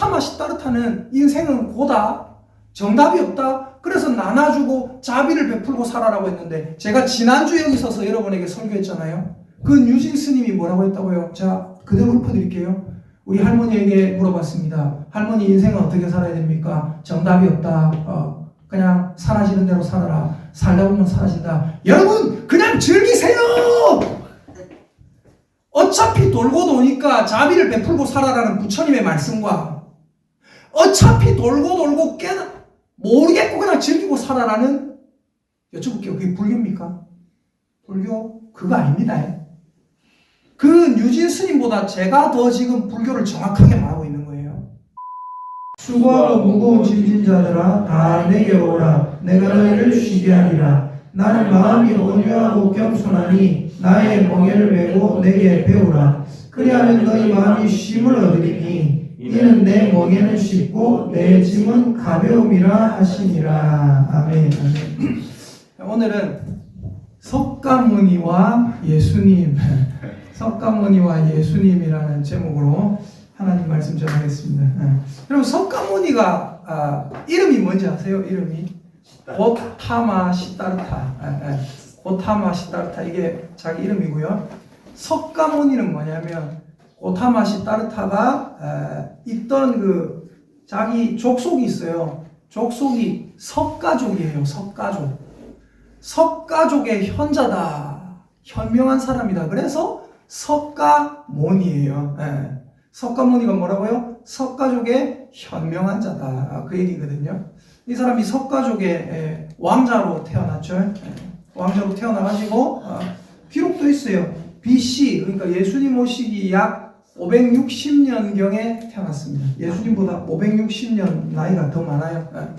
고타마 시다르타는 인생은 고다, 정답이 없다, 그래서 나눠주고 자비를 베풀고 살아라고 했는데, 제가 지난주 여기 서서 여러분에게 설교했잖아요. 그 뉴진 스님이 뭐라고 했다고요? 자, 그대로 읊어드릴게요. 우리 할머니에게 물어봤습니다. 할머니, 인생은 어떻게 살아야 됩니까? 정답이 없다. 그냥 사라지는 대로 살아라. 살다 보면 사라진다. 여러분, 그냥 즐기세요. 어차피 돌고 도니까 자비를 베풀고 살아라는 부처님의 말씀과, 어차피 돌고 돌고 모르겠고 그냥 즐기고 살아라는, 여쭤볼게요. 그게 불교입니까? 불교 그거 아닙니다. 그 뉴진 스님보다 제가 더 지금 불교를 정확하게 말하고 있는 거예요. 수고하고 무거운 짐진 자들아 다 내게 오라. 내가 너희를 쉬게 하리라. 나는 마음이 온유하고 겸손하니 나의 멍에를 메고 내게 배우라. 그리하면 너희 마음이 쉼을 얻으리니 이는 내 멍에는 쉽고 내 짐은 가벼움이라 하시니라. 아멘. 오늘은 석가모니와 예수님, 석가모니와 예수님이라는 제목으로 하나님 말씀 전하겠습니다. 여러분, 석가모니가 이름이 뭔지 아세요? 이름이 고타마 시다르타. 고타마 시다르타, 이게 자기 이름이고요. 석가모니는 뭐냐면 고타마 시다르타가 있던 그 자기 족속이 있어요. 족속이 석가족이에요. 석가족. 석가족의 현자다. 현명한 사람이다. 그래서 석가모니예요. 석가모니가 뭐라고요? 석가족의 현명한 자다. 그 얘기거든요. 이 사람이 석가족의 왕자로 태어났죠. 왕자로 태어나가지고 기록도 있어요. BC, 그러니까 예수님 오시기 약 560년경에 태어났습니다. 예수님보다 560년 나이가 더 많아요.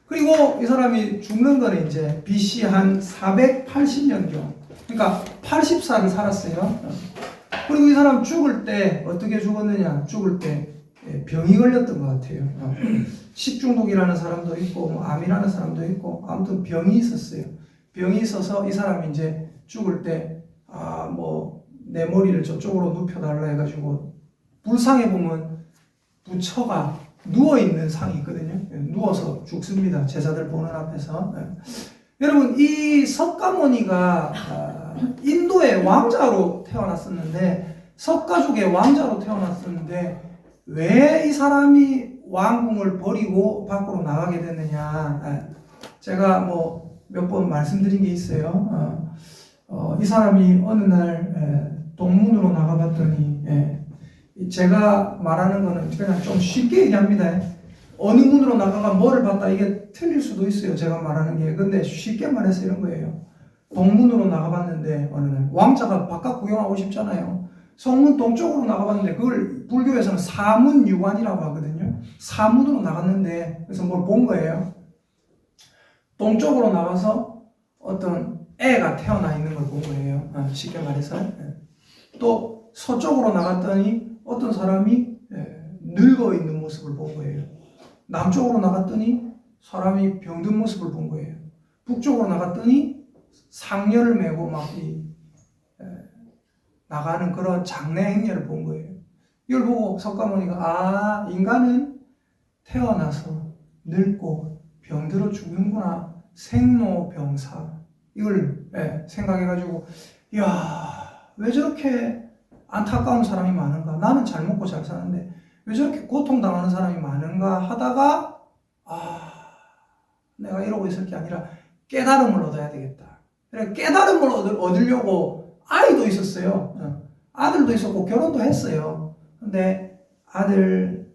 그리고 이 사람이 죽는 거는 이제 BC 한 480년경. 그러니까 80살을 살았어요. 그리고 이 사람 죽을 때 어떻게 죽었느냐? 죽을 때 병이 걸렸던 것 같아요. 식중독이라는 사람도 있고, 뭐 암이라는 사람도 있고, 아무튼 병이 있었어요. 병이 있어서 이 사람이 이제 죽을 때, 내 머리를 저쪽으로 눕혀달라 해가지고, 불상에 보면 부처가 누워있는 상이 있거든요. 누워서 죽습니다. 제자들 보는 앞에서. 여러분, 이 석가모니가 인도의 왕자로 태어났었는데, 석가족의 왕자로 태어났었는데, 왜 이 사람이 왕궁을 버리고 밖으로 나가게 됐느냐? 제가 몇 번 말씀드린 게 있어요. 이 사람이 어느 날 동문으로 나가봤더니, 제가 말하는 거는 그냥 좀 쉽게 얘기합니다. 어느 문으로 나가가 뭐를 봤다, 이게 틀릴 수도 있어요. 제가 말하는 게. 근데 쉽게 말해서 이런 거예요. 동문으로 나가봤는데 어느 날 왕자가 바깥 구경하고 싶잖아요. 성문 동쪽으로 나가봤는데 그걸 불교에서는 사문유관이라고 하거든요. 사문으로 나갔는데, 그래서 뭘 본 거예요. 동쪽으로 나가서 어떤 애가 태어나 있는 걸 본 거예요. 쉽게 말해서. 또 서쪽으로 나갔더니 어떤 사람이 늙어 있는 모습을 본 거예요. 남쪽으로 나갔더니 사람이 병든 모습을 본 거예요. 북쪽으로 나갔더니 상녀를 메고 나가는 그런 장례 행렬을 본 거예요. 이걸 보고 석가모니가, 인간은 태어나서 늙고 병들어 죽는구나. 생로병사. 이걸 생각해가지고, 왜 저렇게 안타까운 사람이 많은가? 나는 잘 먹고 잘 사는데 왜 저렇게 고통당하는 사람이 많은가 하다가, 내가 이러고 있을 게 아니라 깨달음을 얻어야 되겠다. 그래, 깨달음을 얻으려고 아이도 있었어요. 아들도 있었고 결혼도 했어요. 근데 아들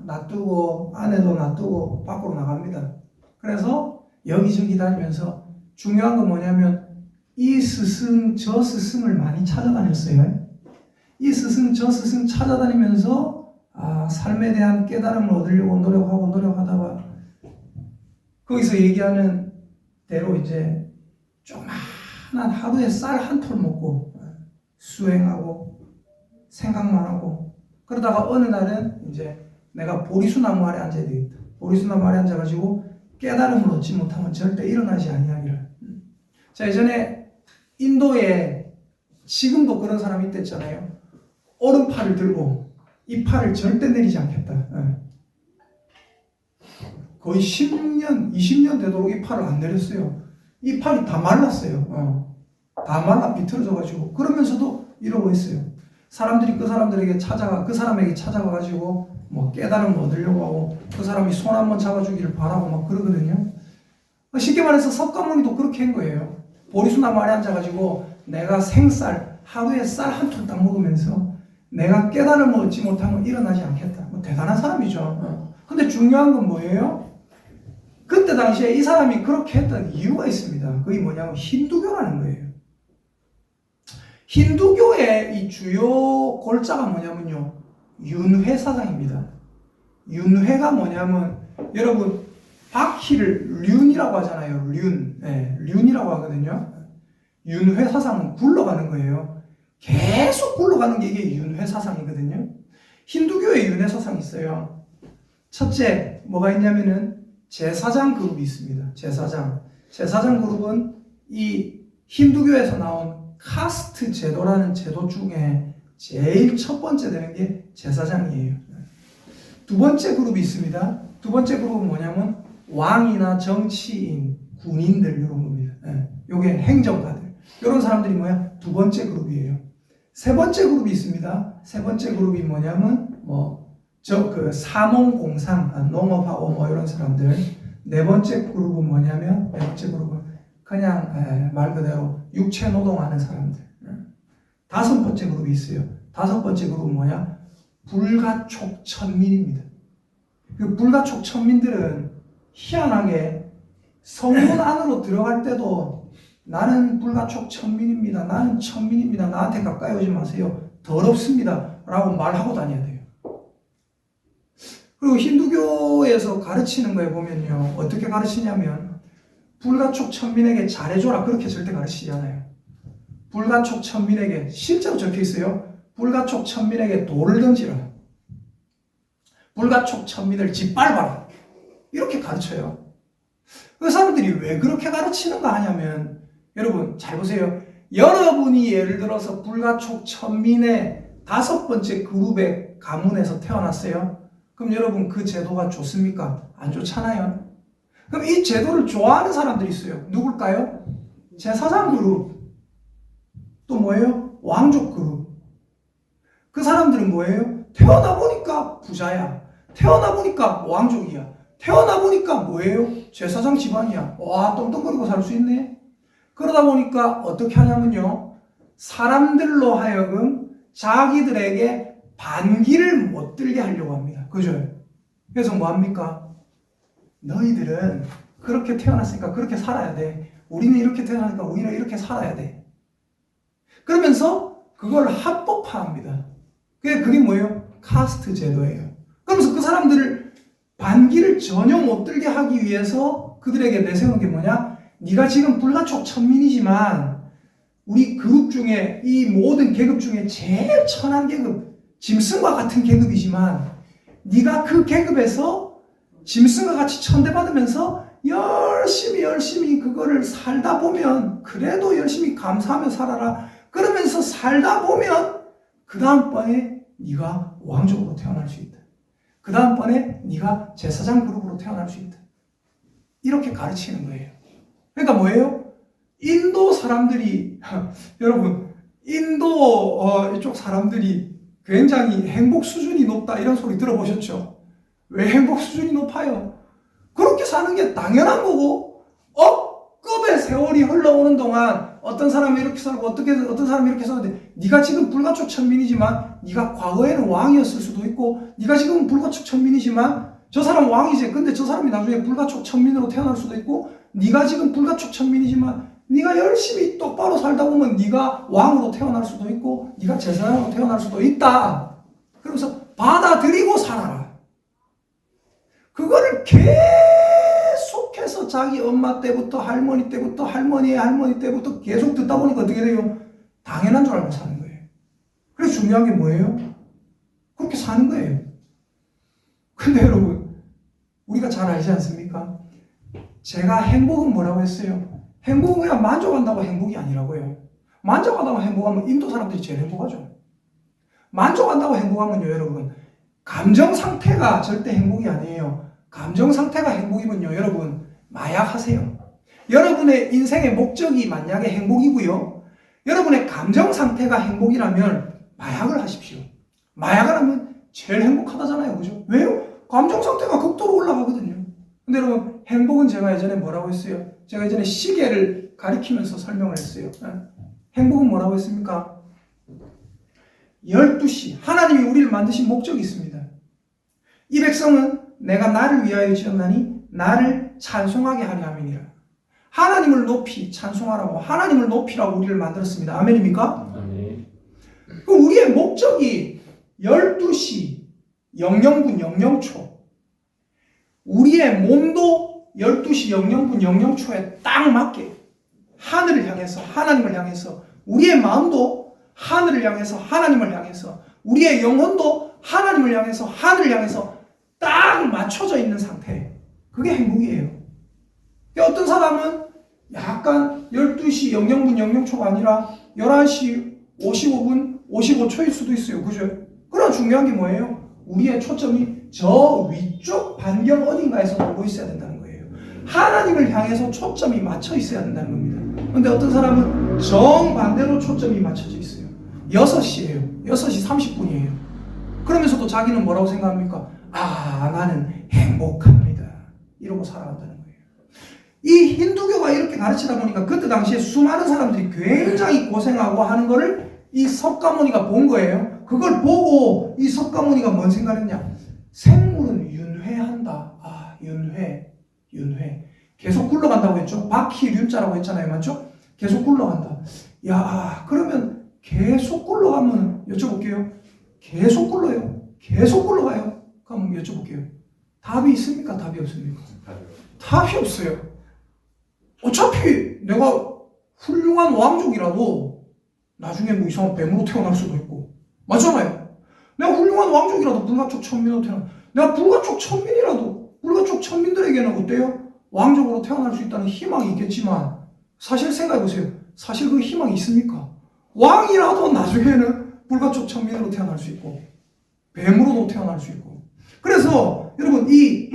놔두고 아내도 놔두고 밖으로 나갑니다. 그래서 여기저기 다니면서 중요한 건 뭐냐면 이 스승 저 스승을 많이 찾아다녔어요. 이 스승 저 스승 찾아다니면서 삶에 대한 깨달음을 얻으려고 노력하다가 거기서 얘기하는 대로 이제 조그만한 하루에 쌀 한 톨 먹고 수행하고 생각만 하고, 그러다가 어느 날은 이제 내가 보리수나무 아래 앉아야 되겠다. 보리수나무 아래 앉아가지고 깨달음을 얻지 못하면 절대 일어나지 아니하리라. 자, 예전에 인도에 지금도 그런 사람이 있댔잖아요. 오른팔을 들고 이 팔을 절대 내리지 않겠다. 거의 16년, 20년 되도록 이 팔을 안 내렸어요. 이 팔이 다 말랐어요. 다 말라 비틀어져가지고. 그러면서도 이러고 있어요. 사람들이 그 사람들에게 그 사람에게 찾아가가지고 뭐 깨달음을 얻으려고 하고 그 사람이 손 한번 잡아주기를 바라고 막 그러거든요. 쉽게 말해서 석가모니도 그렇게 한 거예요. 보리수나무 아래 앉아가지고 내가 생쌀, 하루에 쌀 한 톨 딱 먹으면서 내가 깨달음을 얻지 못하면 일어나지 않겠다. 뭐 대단한 사람이죠. 근데 중요한 건 뭐예요? 그때 당시에 이 사람이 그렇게 했던 이유가 있습니다. 그게 뭐냐면 힌두교라는 거예요. 힌두교의 이 주요 골자가 뭐냐면요. 윤회 사상입니다. 윤회가 뭐냐면 여러분 바퀴를 륜이라고 하잖아요. 륜. 네, 륜이라고 하거든요. 윤회 사상은 굴러가는 거예요. 계속 굴러가는 게 이게 윤회 사상이거든요. 힌두교의 윤회 사상이 있어요. 첫째, 뭐가 있냐면은 제사장 그룹이 있습니다. 제사장 그룹은 이 힌두교에서 나온 카스트 제도라는 제도 중에 제일 첫 번째 되는 게 제사장이에요. 두 번째 그룹이 있습니다. 두 번째 그룹은 뭐냐면 왕이나 정치인, 군인들 이런 겁니다. 요게 행정가들. 이런 사람들이 뭐야? 두 번째 그룹이에요. 세 번째 그룹이 있습니다. 세 번째 그룹이 뭐냐면 사농공상, 농업하고 뭐 이런 사람들. 네 번째 그룹은 뭐냐면 네 번째 그룹은 그냥 말 그대로 육체 노동하는 사람들. 다섯 번째 그룹이 있어요. 다섯 번째 그룹은 뭐냐? 불가촉 천민입니다. 그 불가촉 천민들은 희한하게 성문 안으로 들어갈 때도 나는 불가촉 천민입니다. 나는 천민입니다. 나한테 가까이 오지 마세요. 더럽습니다. 라고 말하고 다녀야 돼요. 그리고 힌두교에서 가르치는 거에 보면요. 어떻게 가르치냐면 불가촉 천민에게 잘해줘라. 그렇게 절대 가르치지 않아요. 불가촉 천민에게 실제로 적혀 있어요. 불가촉 천민에게 돌을 던지라. 불가촉 천민을 짓밟아라. 이렇게 가르쳐요. 그 사람들이 왜 그렇게 가르치는가 하냐면 여러분 잘 보세요. 여러분이 예를 들어서 불가촉 천민의 다섯 번째 그룹의 가문에서 태어났어요. 그럼 여러분 그 제도가 좋습니까? 안 좋잖아요. 그럼 이 제도를 좋아하는 사람들이 있어요. 누굴까요? 제사장 그룹. 또 뭐예요? 왕족 그룹. 그 사람들은 뭐예요? 태어나 보니까 부자야. 태어나 보니까 왕족이야. 태어나 보니까 뭐예요? 제사장 집안이야. 와, 똥똥거리고 살 수 있네. 그러다 보니까 어떻게 하냐면요. 사람들로 하여금 자기들에게 반기를 못 들게 하려고 합니다. 그죠? 그래서 뭐 합니까? 너희들은 그렇게 태어났으니까 그렇게 살아야 돼. 우리는 이렇게 태어나니까 우리는 이렇게 살아야 돼. 그러면서 그걸 합법화합니다. 그게 뭐예요? 카스트 제도예요. 그러면서 그 사람들을 반기를 전혀 못 들게 하기 위해서 그들에게 내세우는 게 뭐냐? 네가 지금 불가촉 천민이지만 우리 그룹 중에 이 모든 계급 중에 제일 천한 계급, 짐승과 같은 계급이지만 네가 그 계급에서 짐승과 같이 천대받으면서 열심히 그거를 살다 보면 그래도 열심히 감사하며 살아라. 그러면서 살다 보면 그 다음번에 네가 왕족으로 태어날 수 있다. 그 다음번에 네가 제사장 그룹으로 태어날 수 있다. 이렇게 가르치는 거예요. 그러니까 뭐예요? 인도 사람들이 여러분 인도 이쪽 사람들이 굉장히 행복 수준이 높다 이런 소리 들어보셨죠? 왜 행복 수준이 높아요? 그렇게 사는 게 당연한 거고 억겁의 세월이 흘러오는 동안 어떤 사람이 이렇게 살고 어떤 사람이 이렇게 사는데 네가 지금 불가촉 천민이지만 네가 과거에는 왕이었을 수도 있고 네가 지금 불가촉 천민이지만 저 사람 왕이지. 근데 저 사람이 나중에 불가촉 천민으로 태어날 수도 있고 네가 지금 불가촉 천민이지만 네가 열심히 똑바로 살다 보면 네가 왕으로 태어날 수도 있고 네가 제사장으로 태어날 수도 있다. 그러면서 받아들이고 살아라. 그거를 계속해서 자기 엄마 때부터 할머니 때부터 할머니의 할머니 때부터 계속 듣다 보니까 어떻게 돼요? 당연한 줄 알고 사는 거예요. 그래서 중요한 게 뭐예요? 그렇게 사는 거예요. 근데 여러분 우리가 잘 알지 않습니까? 제가 행복은 뭐라고 했어요? 행복은 그냥 만족한다고 행복이 아니라고요. 만족한다고 행복하면 인도 사람들이 제일 행복하죠. 만족한다고 행복하면요 여러분 감정 상태가 절대 행복이 아니에요. 감정 상태가 행복이면요, 여러분 마약하세요. 여러분의 인생의 목적이 만약에 행복이고요, 여러분의 감정 상태가 행복이라면 마약을 하십시오. 마약을 하면 제일 행복하다잖아요, 그죠? 왜요? 감정 상태가 극도로 올라가거든요. 근데 여러분, 행복은 제가 예전에 뭐라고 했어요? 제가 예전에 시계를 가리키면서 설명을 했어요. 행복은 뭐라고 했습니까? 12시. 하나님이 우리를 만드신 목적이 있습니다. 이 백성은 내가 나를 위하여 지었나니 나를 찬송하게 하려 함이니라. 하나님을 높이 찬송하라고, 하나님을 높이라고 우리를 만들었습니다. 아멘입니까? 아멘. 그럼 우리의 목적이 12시 00분 00초, 우리의 몸도 12시 00분 00초에 딱 맞게 하늘을 향해서, 하나님을 향해서, 우리의 마음도 하늘을 향해서, 하나님을 향해서, 우리의 영혼도 하나님을 향해서, 하늘을 향해서 딱 맞춰져 있는 상태. 그게 행복이에요. 어떤 사람은 약간 12시 00분 00초가 아니라 11시 55분 55초일 수도 있어요. 그죠? 그러나 중요한 게 뭐예요? 우리의 초점이 저 위쪽 반경 어딘가에서 돌고 있어야 된다는 거예요. 하나님을 향해서 초점이 맞춰 있어야 된다는 겁니다. 그런데 어떤 사람은 정반대로 초점이 맞춰져 있어요. 6시예요. 6시 30분이에요. 그러면서도 자기는 뭐라고 생각합니까? 아, 나는 행복합니다. 이러고 살아간다는 거예요. 이 힌두교가 이렇게 가르치다 보니까 그때 당시에 수많은 사람들이 굉장히 고생하고 하는 거를 이 석가모니가 본 거예요. 그걸 보고 이 석가모니가 뭔 생각을 했냐? 생물은 윤회한다. 아, 윤회. 계속 굴러간다고 했죠. 바퀴 륜자라고 했잖아요. 맞죠? 계속 굴러간다. 야, 그러면 계속 굴러가면 여쭤볼게요. 계속 굴러요? 계속 굴러가요? 그럼 여쭤볼게요. 답이 있습니까? 답이 없습니까? 답이 없어요. 어차피 내가 훌륭한 왕족이라도 나중에 뭐 이상한 뱀으로 태어날 수도 있고, 맞잖아요. 내가 훌륭한 왕족이라도 불가촉 천민으로 태어나, 내가 불가촉 천민이라도 불가촉 천민들에게는 어때요? 왕족으로 태어날 수 있다는 희망이 있겠지만 사실 생각해보세요. 사실 그 희망이 있습니까? 왕이라도 나중에는 불가촉 천민으로 태어날 수 있고 뱀으로도 태어날 수 있고. 그래서 여러분, 이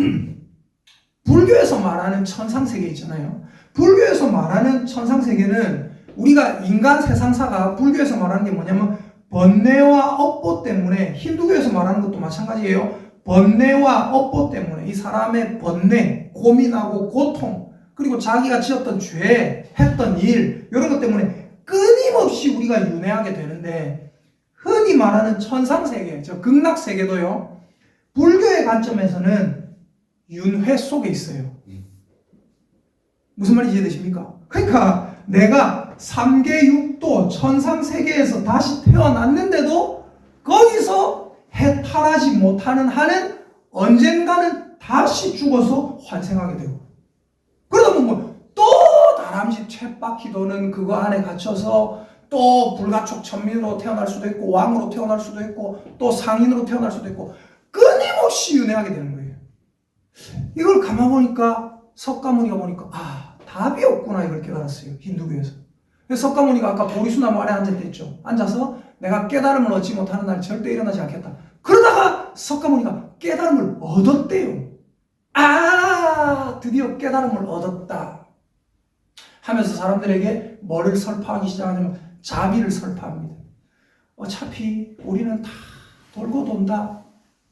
불교에서 말하는 천상세계 있잖아요. 불교에서 말하는 천상세계는 우리가 인간 세상사가 불교에서 말하는 게 뭐냐면 번뇌와 업보 때문에, 힌두교에서 말하는 것도 마찬가지예요. 번뇌와 업보 때문에 이 사람의 번뇌, 고민하고 고통, 그리고 자기가 지었던 죄, 했던 일, 이런 것 때문에 끊임없이 우리가 윤회하게 되는데, 흔히 말하는 천상세계, 저 극락세계도요, 불교의 관점에서는 윤회 속에 있어요. 무슨 말인지 이해되십니까? 그러니까 내가 3계 6도 천상세계에서 다시 태어났는데도 거기서 해탈하지 못하는 한은 언젠가는 다시 죽어서 환생하게 되고, 그러다 보면 또 다람쥐 쳇바퀴 도는 그거 안에 갇혀서 또 불가촉 천민으로 태어날 수도 있고, 왕으로 태어날 수도 있고, 또 상인으로 태어날 수도 있고, 끊임없이 윤회하게 되는 거예요. 이걸 가만 보니까 석가모니가 보니까 아, 답이 없구나, 이걸 깨달았어요. 힌두교에서. 그래서 석가모니가 아까 보리수나무 아래 앉았댔죠. 앉아서 내가 깨달음을 얻지 못하는 날 절대 일어나지 않겠다. 그러다가 석가모니가 깨달음을 얻었대요. 아, 드디어 깨달음을 얻었다 하면서 사람들에게 뭐를 설파하기 시작하냐면 자비를 설파합니다. 어차피 우리는 다 돌고 돈다.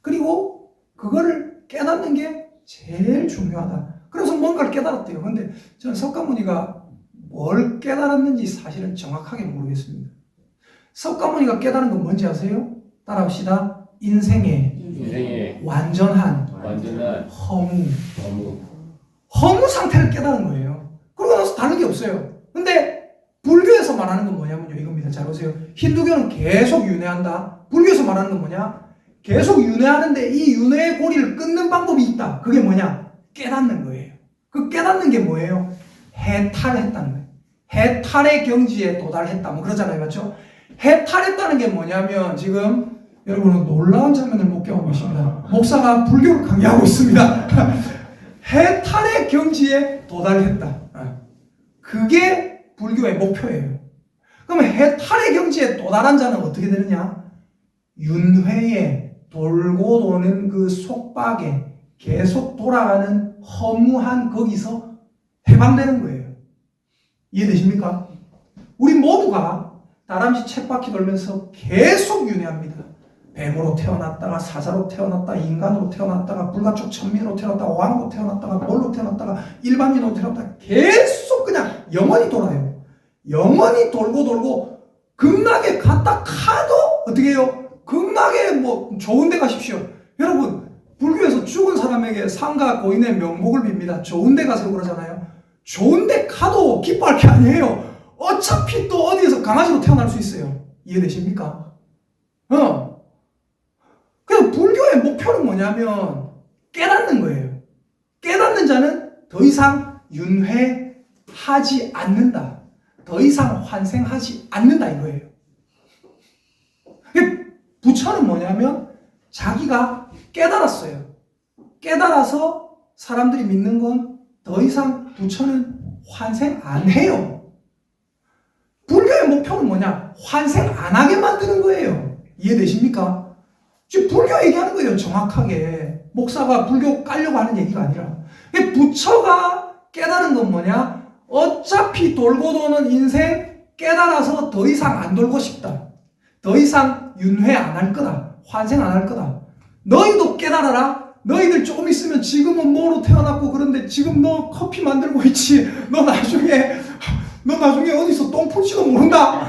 그리고 그거를 깨닫는 게 제일 중요하다. 그래서 뭔가를 깨달았대요. 근데 저는 석가모니가 뭘 깨달았는지 사실은 정확하게 모르겠습니다. 석가모니가 깨달은 건 뭔지 아세요? 따라합시다. 인생의 완전한 허무 상태를 깨달은 거예요. 그러고 나서 다른 게 없어요. 근데 불교에서 말하는 건 뭐냐면요, 이겁니다. 잘 보세요. 힌두교는 계속 윤회한다. 불교에서 말하는 건 뭐냐? 계속 윤회하는데 이 윤회의 고리를 끊는 방법이 있다. 그게 뭐냐? 깨닫는 거예요. 그 깨닫는 게 뭐예요? 해탈했다는 거예요. 해탈의 경지에 도달했다. 뭐 그러잖아요. 맞죠? 해탈했다는 게 뭐냐면, 지금 여러분은 놀라운 장면을 목격하고 계십니다. 목사가 불교를 강의하고 있습니다. 해탈의 경지에 도달했다. 그게 불교의 목표예요. 그러면 해탈의 경지에 도달한 자는 어떻게 되느냐? 윤회에 돌고 도는 그 속박에 계속 돌아가는 허무한 거기서 해방되는 거예요. 이해되십니까? 우리 모두가 다람쥐 쳇바퀴 돌면서 계속 윤회합니다. 뱀으로 태어났다가 사자로 태어났다가 인간으로 태어났다가 불가촉 천민으로 태어났다가 왕으로 태어났다가 뭘로 태어났다가 일반인으로 태어났다가 계속 그냥 영원히 돌아요. 영원히 돌고 극락에 갔다 가도 어떻게 해요? 극락에 뭐 좋은 데 가십시오. 여러분 불교에서 죽은 사람에게 상가 고인의 명복을 빕니다. 좋은 데 가세요 그러잖아요. 좋은 데 가도 기뻐할 게 아니에요. 어차피 또 어디에서 강아지로 태어날 수 있어요. 이해되십니까? 그래서 불교의 목표는 뭐냐면 깨닫는 거예요. 깨닫는 자는 더 이상 윤회하지 않는다. 더 이상 환생하지 않는다 이거예요. 부처는 뭐냐면 자기가 깨달았어요. 깨달아서 사람들이 믿는 건 더 이상 부처는 환생 안 해요. 불교의 목표는 뭐냐? 환생 안 하게 만드는 거예요. 이해되십니까? 지금 불교 얘기하는 거예요. 정확하게. 목사가 불교 깔려고 하는 얘기가 아니라. 부처가 깨달은 건 뭐냐? 어차피 돌고 도는 인생 깨달아서 더 이상 안 돌고 싶다. 더 이상 윤회 안 할 거다. 환생 안 할 거다. 너희도 깨달아라. 너희들 조금 있으면 지금은 뭐로 태어났고 그런데 지금 너 커피 만들고 있지. 너 나중에 어디서 똥 풀지도 모른다.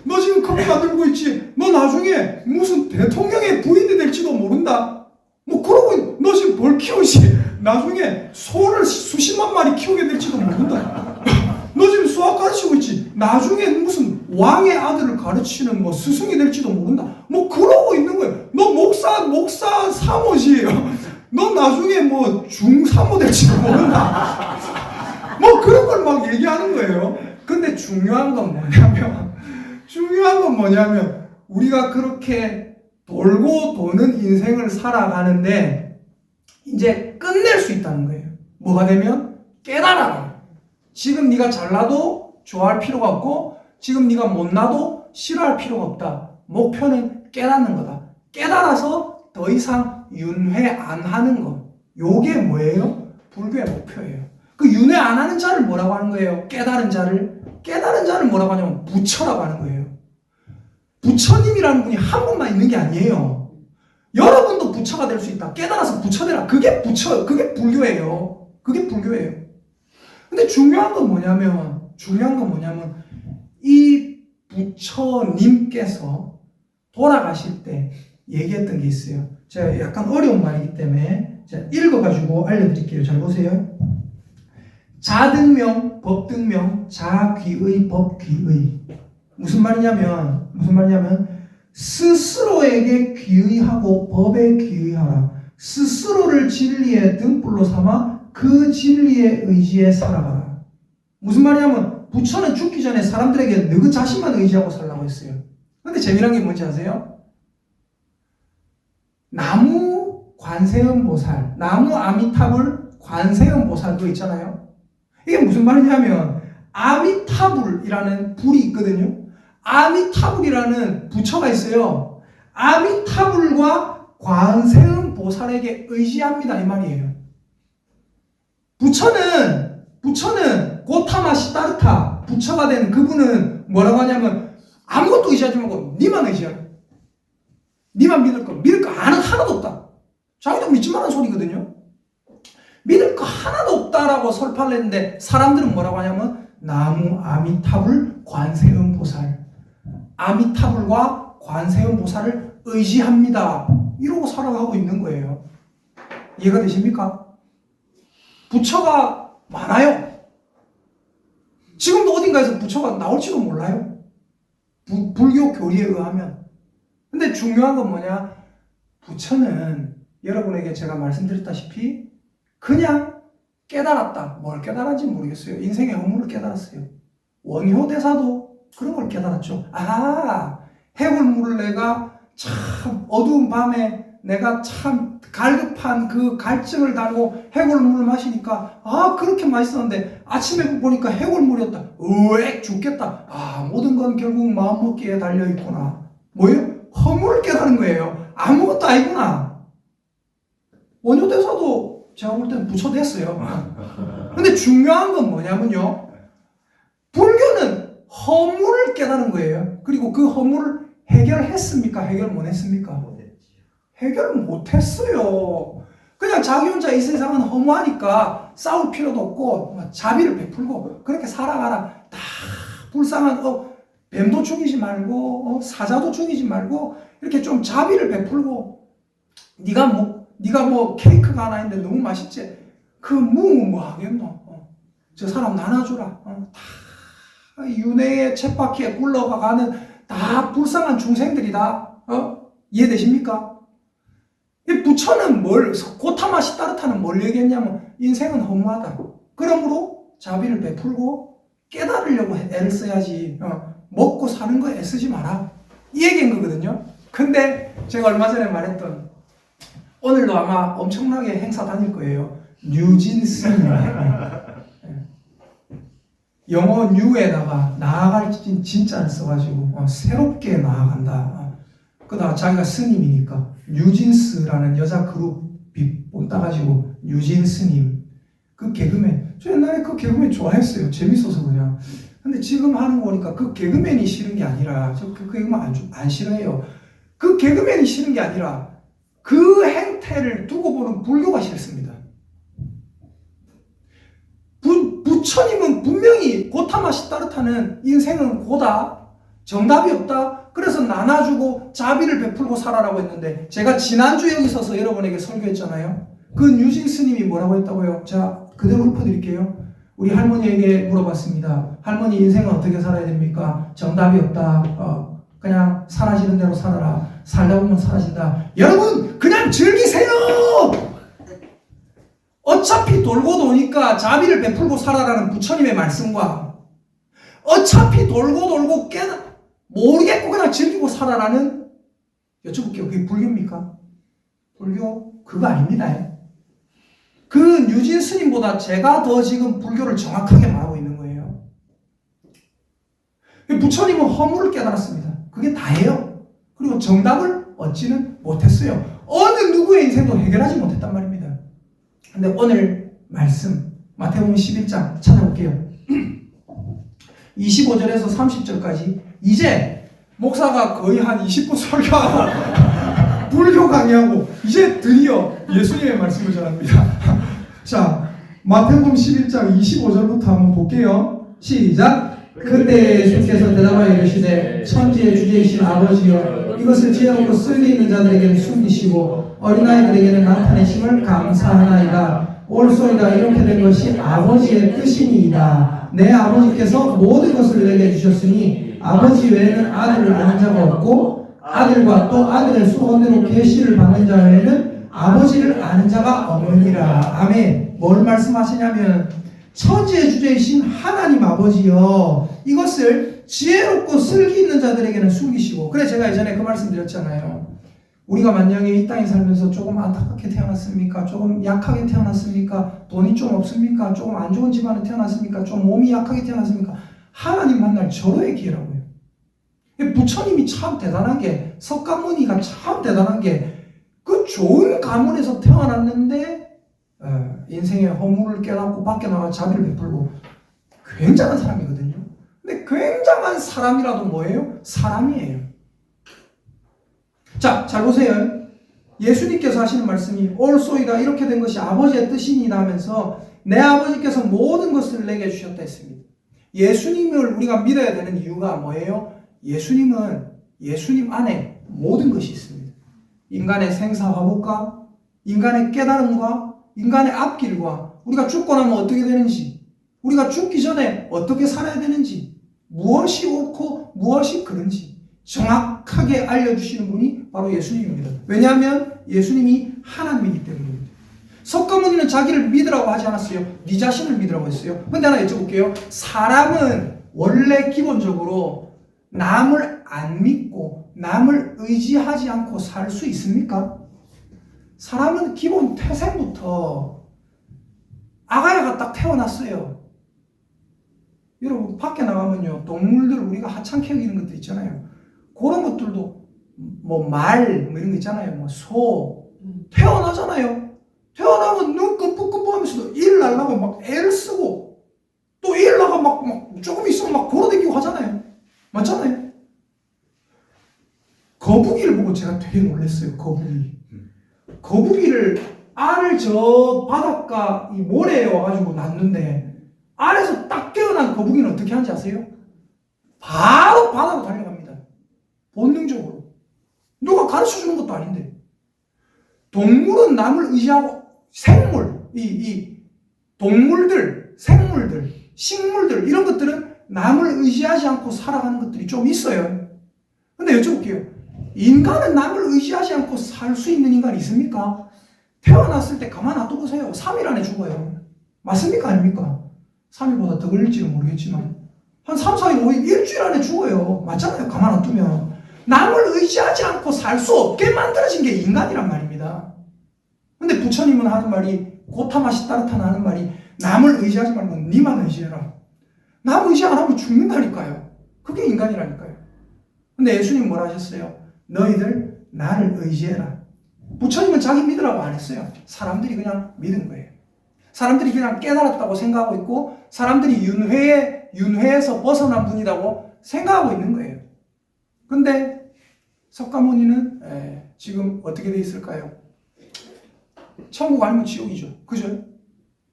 너 지금 커피 만들고 있지. 너 나중에 무슨 대통령의 부인이 될지도 모른다. 뭐 그러고 너 지금 벌 키우지. 나중에 소를 수십만 마리 키우게 될지도 모른다. 너 지금 수학 가르치고 있지. 나중에 무슨 왕의 아들을 가르치는 뭐 스승이 될지도 모른다. 뭐 그러고 있는 거예요. 너 목사 사모지. 너 나중에 뭐 중사모 될지도 모른다. 뭐 그런 걸 막 얘기하는 거예요. 근데 중요한 건 뭐냐면 우리가 그렇게 돌고 도는 인생을 살아가는데 이제 끝낼 수 있다는 거예요. 뭐가 되면 깨달아라. 지금 네가 잘나도 좋아할 필요가 없고 지금 네가 못나도 싫어할 필요가 없다. 목표는 깨닫는 거다. 깨달아서 더 이상 윤회 안 하는 것. 요게 뭐예요? 불교의 목표예요. 그 윤회 안 하는 자를 뭐라고 하는 거예요? 깨달은 자를 뭐라고 하냐면 부처라고 하는 거예요. 부처님이라는 분이 한 분만 있는 게 아니에요. 여러분도 부처가 될 수 있다. 깨달아서 부처 되라. 그게 불교예요. 그게 불교예요. 근데 중요한 건 뭐냐면 이 부처님께서 돌아가실 때 얘기했던 게 있어요. 제가 약간 어려운 말이기 때문에 제가 읽어가지고 알려드릴게요. 잘 보세요. 자등명, 법등명, 자귀의, 법귀의. 무슨 말이냐면 스스로에게 귀의하고 법에 귀의하라. 스스로를 진리의 등불로 삼아 그 진리의 의지에 살아가라. 무슨 말이냐면 부처는 죽기 전에 사람들에게 너희 자신만 의지하고 살라고 했어요. 근데 재미난 게 뭔지 아세요? 나무 관세음보살, 나무 아미타불 관세음보살 그거 있잖아요. 이게 무슨 말이냐면 아미타불이라는 불이 있거든요. 아미타불이라는 부처가 있어요. 아미타불과 관세음보살에게 의지합니다 이 말이에요. 부처는 고타마 시다르타 부처가 된 그분은 뭐라고 하냐면 아무것도 의지하지 말고 니만 의지하라. 니만 믿을 거 하나도 없다. 자기도 믿지 말라는 소리거든요. 믿을 거 하나도 없다라고 설파를 했는데 사람들은 뭐라고 하냐면 나무 아미타불 관세음보살, 아미타불과 관세음보살을 의지합니다. 이러고 살아가고 있는 거예요. 이해가 되십니까? 부처가 많아요. 지금도 어딘가에서 부처가 나올지도 몰라요. 불교 교리에 의하면. 근데 중요한 건 뭐냐? 부처는 여러분에게 제가 말씀드렸다시피 그냥 깨달았다. 뭘 깨달았는지 모르겠어요. 인생의 허물을 깨달았어요. 원효대사도 그런 걸 깨달았죠. 해골물을 내가 참 어두운 밤에 내가 참 갈급한 그 갈증을 달고 해골물을 마시니까 그렇게 맛있었는데 아침에 보니까 해골물이었다. 으액 죽겠다. 모든 건 결국 마음먹기에 달려있구나. 뭐예요? 허물을 깨달은 거예요. 아무것도 아니구나. 원효대사도 제가 볼 때는 부처됐어요. 근데 중요한 건 뭐냐면요. 불교는 허물을 깨달은 거예요. 그리고 그 허물을 해결했습니까? 해결 못 했습니까? 해결을 못 했어요. 그냥 자기 혼자 이 세상은 허무하니까 싸울 필요도 없고 자비를 베풀고 그렇게 살아가라. 다 불쌍한 뱀도 죽이지 말고 사자도 죽이지 말고 이렇게 좀 자비를 베풀고 네가 뭐 케이크가 하나 있는데 너무 맛있지? 그 무는 뭐 하겠노? 저 사람 나눠주라. 다 윤회의 쳇바퀴에 굴러가는 다 불쌍한 중생들이다. 이해되십니까? 이 부처는 고타마시 따르타는 뭘 얘기했냐면 인생은 허무하다. 그러므로 자비를 베풀고 깨달으려고 애를 써야지. 먹고 사는 거에 애쓰지 마라. 이 얘기인 거거든요. 근데 제가 얼마 전에 말했던 오늘도 아마 엄청나게 행사 다닐 거예요. 뉴진스. 영어 뉴에다가 나아갈 진짜를 써가지고 새롭게 나아간다. 그러다가 자기가 스님이니까 뉴진스라는 여자 그룹이 본따가지고 뉴진스님. 그 개그맨. 저 옛날에 그 개그맨 좋아했어요. 재밌어서 그냥. 근데 지금 하는 거 보니까 그 개그맨이 싫은 게 아니라 저 그 개그맨 안 싫어해요. 그 개그맨이 싫은 게 아니라 그 행태를 두고 보는 불교가 싫습니다. 부처님은 분명히 고타마시 따르타는 인생은 고다. 정답이 없다. 그래서 나눠주고 자비를 베풀고 살아라고 했는데 제가 지난주 여기 서서 여러분에게 설교했잖아요. 그 뉴진 스님이 뭐라고 했다고요? 제가 그대로 읊어드릴게요. 우리 할머니에게 물어봤습니다. 할머니 인생은 어떻게 살아야 됩니까? 정답이 없다. 그냥 사라지는 대로 살아라. 살다 보면 사라진다. 여러분 그냥 즐기세요. 어차피 돌고 도니까 자비를 베풀고 살아라는 부처님의 말씀과 어차피 돌고 모르겠고 그냥 즐기고 살아라는 여쭤볼게요. 그게 불교입니까? 불교 그거 아닙니다. 그 뉴진 스님보다 제가 더 지금 불교를 정확하게 말하고 있는 거예요. 부처님은 허물을 깨달았습니다. 그게 다예요. 그리고 정답을 얻지는 못했어요. 어느 누구의 인생도 해결하지 못했단 말입니다. 근데 오늘 말씀 마태복음 11장 찾아볼게요. 25절에서 30절까지 이제 목사가 거의 한 20분 설교하고 불교 강의하고 이제 드디어 예수님의 말씀을 전합니다. 자, 마태복음 11장 25절부터 한번 볼게요. 시작. 그때 예수께서 대답하여 이르시되 천지의 주제이신 아버지여 이것을 지혜롭고 쓸리 있는 자들에게는 숨기시고 어린아이들에게는 나타내심을 감사하나이다. 옳소이다. 이렇게 된 것이 아버지의 뜻이니이다. 내 아버지께서 모든 것을 내게 주셨으니 아버지 외에는 아들을 아는 자가 없고 아들과 또 아들의 수원대로 계시를 받는 자 외에는 아버지를 아는 자가 없느니라. 아멘. 뭘 말씀하시냐면 천지의 주제이신 하나님 아버지여 이것을 지혜롭고 슬기 있는 자들에게는 숨기시고. 그래 제가 예전에 그 말씀 드렸잖아요. 우리가 만약에 이 땅에 살면서 조금 안타깝게 태어났습니까? 조금 약하게 태어났습니까? 돈이 좀 없습니까? 조금 안 좋은 집안에 태어났습니까? 좀 몸이 약하게 태어났습니까? 하나님 만날 절호의 기회라고요. 부처님이 참 대단한 게 석가모니가 참 대단한 게 그 좋은 가문에서 태어났는데 인생의 허물을 깨닫고 밖에 나가 자비를 베풀고 굉장한 사람이거든요. 근데 굉장한 사람이라도 뭐예요? 사람이에요. 자, 잘 보세요. 예수님께서 하시는 말씀이 옳소이다. 이렇게 된 것이 아버지의 뜻이니이다 하면서 내 아버지께서 모든 것을 내게 주셨다 했습니다. 예수님을 우리가 믿어야 되는 이유가 뭐예요? 예수님 안에 모든 것이 있습니다. 인간의 생사화복과 인간의 깨달음과 인간의 앞길과 우리가 죽고 나면 어떻게 되는지, 우리가 죽기 전에 어떻게 살아야 되는지, 무엇이 옳고 무엇이 그른지 정확하게 알려주시는 분이 바로 예수님입니다. 왜냐하면 예수님이 하나님이기 때문입니다. 석가모니는 자기를 믿으라고 하지 않았어요. 네 자신을 믿으라고 했어요. 근데 하나 여쭤볼게요. 사람은 원래 기본적으로 남을 안 믿고 남을 의지하지 않고 살 수 있습니까? 사람은 기본 태생부터 아가야가 딱 태어났어요. 여러분 밖에 나가면요 동물들 우리가 하찮게 여기는 것들 있잖아요. 그런 것들도 뭐 말 이런 거 있잖아요. 뭐 소 태어나잖아요. 태어나면 눈 끔뻑끔뻑하면서도 일 날라고 막 애를 쓰고 또 일 나가 막 조금 있으면 막 걸어다니고 하잖아요. 맞잖아요. 거북이를 보고 제가 되게 놀랐어요. 거북이를 알을 저 바닷가 이 모래에 와가지고 낳는데 알에서 딱 깨어난 거북이는 어떻게 하는지 아세요? 바로 바다로 달려갑니다. 본능적으로. 누가 가르쳐 주는 것도 아닌데. 동물은 남을 의지하고 생물, 이 동물들, 생물들, 식물들 이런 것들은 남을 의지하지 않고 살아가는 것들이 좀 있어요. 근데 여쭤볼게요. 인간은 남을 의지하지 않고 살 수 있는 인간이 있습니까? 태어났을 때 가만 놔둬 보세요. 3일 안에 죽어요. 맞습니까? 아닙니까? 3일보다 더 걸릴지는 모르겠지만 한 3, 4일, 5일, 일주일 안에 죽어요. 맞잖아요. 가만 놔두면. 남을 의지하지 않고 살 수 없게 만들어진 게 인간이란 말입니다. 근데 부처님은 하는 말이 고타마시 따르타나 하는 말이 남을 의지하지 말고 니만 의지해라. 남 의지 안 하면 죽는다니까요. 그게 인간이라니까요. 근데 예수님 뭐라 하셨어요? 너희들 나를 의지해라. 부처님은 자기 믿으라고 안 했어요. 사람들이 그냥 믿은 거예요. 사람들이 그냥 깨달았다고 생각하고 있고 사람들이 윤회에서 벗어난 분이라고 생각하고 있는 거예요. 근데 석가모니는 지금 어떻게 돼 있을까요? 천국 아니면 지옥이죠. 그죠?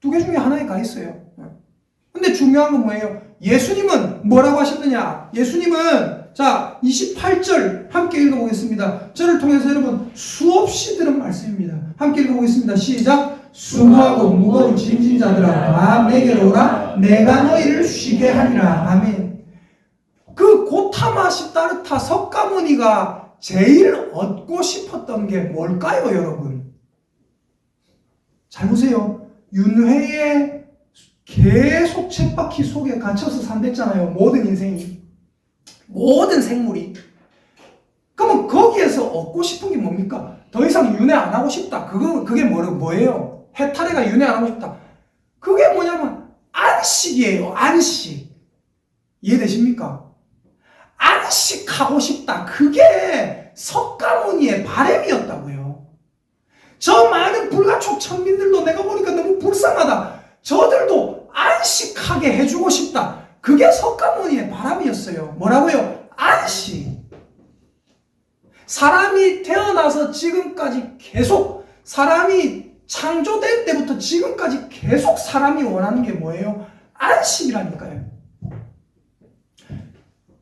두 개 중에 하나에 가 있어요. 근데 중요한 건 뭐예요? 예수님은 뭐라고 하셨느냐? 예수님은 자 28절 함께 읽어보겠습니다. 저를 통해서 여러분 수없이 들은 말씀입니다. 함께 읽어보겠습니다. 시작. 수고하고 무거운 짐진 자들아 다 내게로 오라. 내가 너희를 쉬게 하리라. 아멘. 그 고타마시다르타 석가모니가 제일 얻고 싶었던 게 뭘까요, 여러분? 잘 보세요. 윤회에 계속 쳇바퀴 속에 갇혀서 산댔잖아요. 모든 인생이. 모든 생물이. 그러면 거기에서 얻고 싶은 게 뭡니까? 더 이상 윤회 안 하고 싶다. 그게 뭐예요? 해탈해가 윤회 안 하고 싶다. 그게 뭐냐면 안식이에요. 안식. 이해되십니까? 안식하고 싶다. 그게 석가모니의 바람이었다고요. 저 많은 불가촉 천민들도 내가 보니까 너무 불쌍하다. 저들도 안식하게 해주고 싶다. 그게 석가모니의 바람이었어요. 뭐라고요? 안식. 사람이 태어나서 지금까지 계속 사람이 창조될 때부터 지금까지 계속 사람이 원하는 게 뭐예요? 안식이라니까요.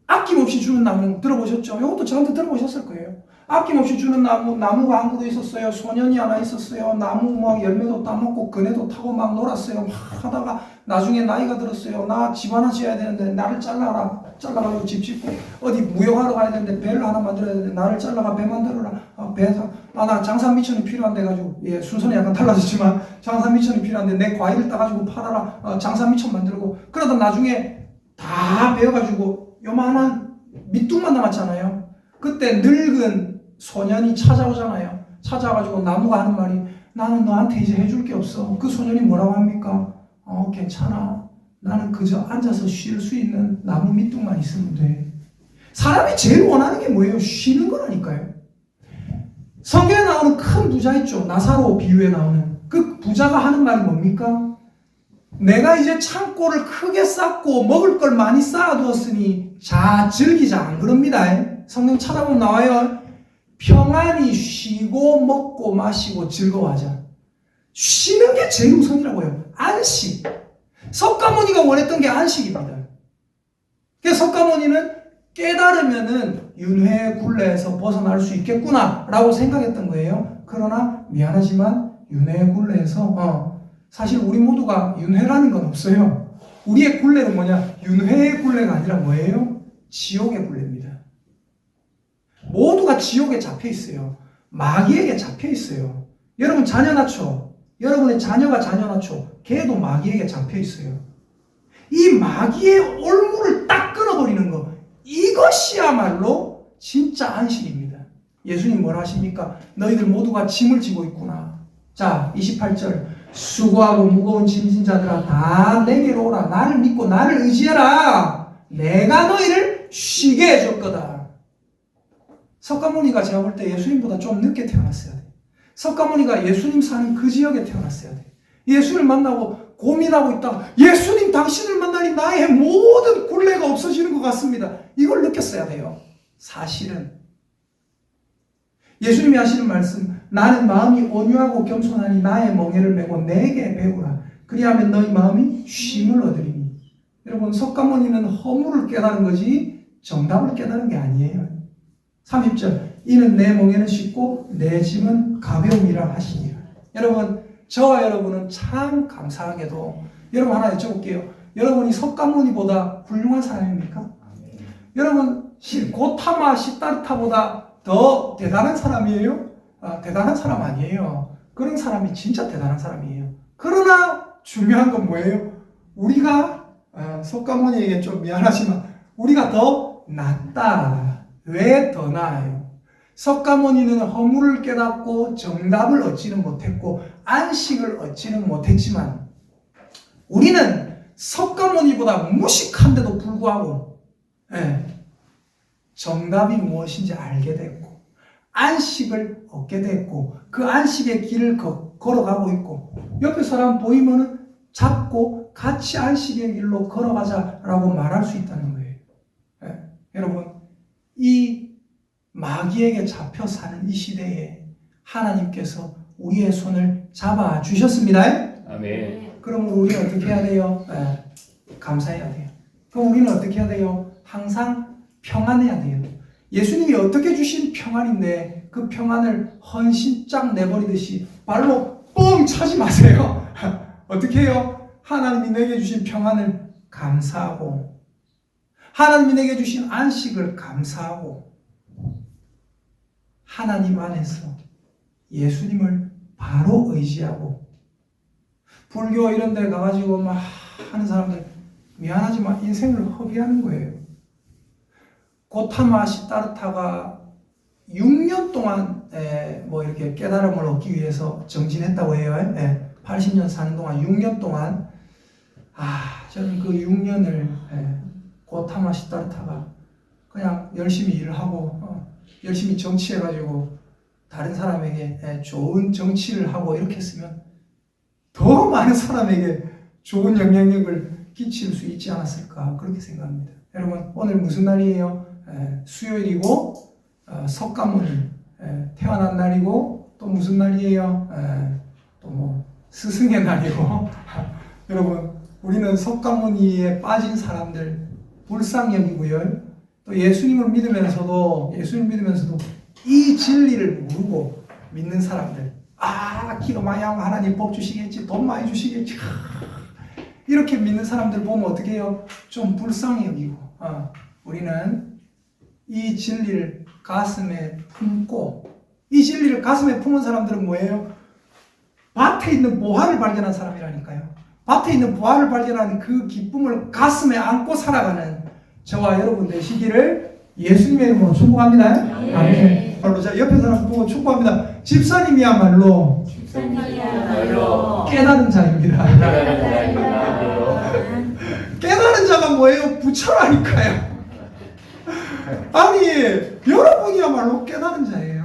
아낌없이 주는 나무 들어보셨죠? 이것도 저한테 들어보셨을 거예요. 아낌없이 주는 나무가 한 그루 있었어요. 소년이 하나 있었어요. 나무 막 열매도 따먹고 그네도 타고 막 놀았어요. 막 하다가 나중에 나이가 들었어요. 나 집 하나 지어야 되는데 나를 잘라가지고 집 짓고 어디 무역하러 가야 되는데 배를 하나 만들어야 되는데 나를 잘라가 배 만들어라. 배에서 나 장산 미천이 필요한데 가지고 순서는 약간 달라졌지만 장산 미천이 필요한데 내 과일을 따가지고 팔아라. 장산 미천 만들고 그러다 나중에 다 배워가지고 요만한 밑둥만 남았잖아요. 그때 늙은 소년이 찾아오잖아요. 찾아와가지고 나무가 하는 말이 나는 너한테 이제 해줄 게 없어. 그 소년이 뭐라고 합니까? 괜찮아. 나는 그저 앉아서 쉴 수 있는 나무 밑둥만 있으면 돼. 사람이 제일 원하는 게 뭐예요? 쉬는 거라니까요. 성경에 나오는 큰 부자 있죠. 나사로 비유에 나오는. 그 부자가 하는 말이 뭡니까? 내가 이제 창고를 크게 쌓고 먹을 걸 많이 쌓아두었으니 자 즐기자. 안 그럽니다. 성경 찾아보면 나와요. 평안히 쉬고 먹고 마시고 즐거워하자. 쉬는 게 제일 우선이라고요. 안식. 석가모니가 원했던 게 안식입니다. 그래서 석가모니는 깨달으면은 윤회의 굴레에서 벗어날 수 있겠구나 라고 생각했던 거예요. 그러나 미안하지만 윤회의 굴레에서 사실 우리 모두가 윤회라는 건 없어요. 우리의 굴레는 뭐냐? 윤회의 굴레가 아니라 뭐예요? 지옥의 굴레입니다. 모두가 지옥에 잡혀 있어요. 마귀에게 잡혀 있어요. 여러분 자녀 낳죠? 여러분의 자녀가 자녀 낳죠? 걔도 마귀에게 잡혀 있어요. 이 마귀의 올무를 딱 끊어버리는 거, 이것이야말로 진짜 안식입니다. 예수님 뭐라 하십니까? 너희들 모두가 짐을 지고 있구나. 자, 28절. 수고하고 무거운 짐진 자들아 다 내게로 오라. 나를 믿고 나를 의지해라. 내가 너희를 쉬게 해줄 거다. 석가모니가 제가 볼 때 예수님보다 좀 늦게 태어났어야 돼. 석가모니가 예수님 사는 그 지역에 태어났어야 돼. 예수를 만나고 고민하고 있다가 예수님 당신을 만나니 나의 모든 굴레가 없어지는 것 같습니다. 이걸 느꼈어야 돼요. 사실은 예수님이 하시는 말씀, 나는 마음이 온유하고 겸손하니 나의 멍에를 메고 내게 배우라. 그리하면 너희 마음이 쉼을 얻으리니. 여러분, 석가모니는 허물을 깨달은 거지 정답을 깨달은 게 아니에요. 30절, 이는 내 멍에는 쉽고 내 짐은 가벼움이라 하시니라. 여러분, 저와 여러분은 참 감사하게도, 여러분 하나 여쭤볼게요. 여러분이 석가모니보다 훌륭한 사람입니까? 여러분, 고타마 시다르타보다 더 대단한 사람이에요? 대단한 사람 아니에요. 그런 사람이 진짜 대단한 사람이에요. 그러나 중요한 건 뭐예요? 우리가 석가모니에게 좀 미안하지만 우리가 더 낫다. 왜 더 나아요? 석가모니는 허물을 깨닫고 정답을 얻지는 못했고 안식을 얻지는 못했지만 우리는 석가모니보다 무식한데도 불구하고 정답이 무엇인지 알게 됐고 안식을 얻게 됐고 그 안식의 길을 걸어가고 있고 옆에 사람 보이면은 잡고 같이 안식의 길로 걸어가자라고 말할 수 있다는 거예요. 여러분, 이 마귀에게 잡혀 사는 이 시대에 하나님께서 우리의 손을 잡아 주셨습니다. 아멘. 그럼 우리는 어떻게 해야 돼요? 감사해야 돼요. 그럼 우리는 어떻게 해야 돼요? 항상 평안해야 돼요. 예수님이 어떻게 주신 평안인데 그 평안을 헌신짝 내버리듯이 발로 뻥 차지 마세요. 어떻게 해요? 하나님이 내게 주신 평안을 감사하고 하나님이 내게 주신 안식을 감사하고 하나님 안에서 예수님을 바로 의지하고 불교 이런 데 가가지고 막 하는 사람들 미안하지만 인생을 허비하는 거예요. 고타마 시다르타가 6년 동안 뭐 이렇게 깨달음을 얻기 위해서 정진했다고 해요. 80년 사는 동안 6년 동안 저는 그 6년을 고타마 시다르타가 그냥 열심히 일을 하고 열심히 정치해가지고 다른 사람에게 좋은 정치를 하고 이렇게 했으면 더 많은 사람에게 좋은 영향력을 끼칠 수 있지 않았을까 그렇게 생각합니다. 여러분, 오늘 무슨 날이에요? 수요일이고 석가모니 태어난 날이고 또 무슨 날이에요? 또 뭐 스승의 날이고 여러분, 우리는 석가모니에 빠진 사람들 불쌍히 여기고요. 또 예수님을 믿으면서도 이 진리를 모르고 믿는 사람들, 기도 많이 하면 하나님 복 주시겠지, 돈 많이 주시겠지, 이렇게 믿는 사람들 보면 어떻게 해요? 좀 불쌍히 여기고 우리는 이 진리를 가슴에 품고, 이 진리를 가슴에 품은 사람들은 뭐예요? 밭에 있는 보화를 발견한 사람이라니까요. 밭에 있는 보화를 발견한 그 기쁨을 가슴에 안고 살아가는 저와 여러분 되시기를 예수님의 이름으로 축복합니다. 아멘. 바로 자 옆에 사람 보고 축복합니다. 집사님이야말로 깨달은 자입니다. 깨달은 자가 뭐예요? 부처라니까요. 아니, 여러분이야말로 깨달은 자예요.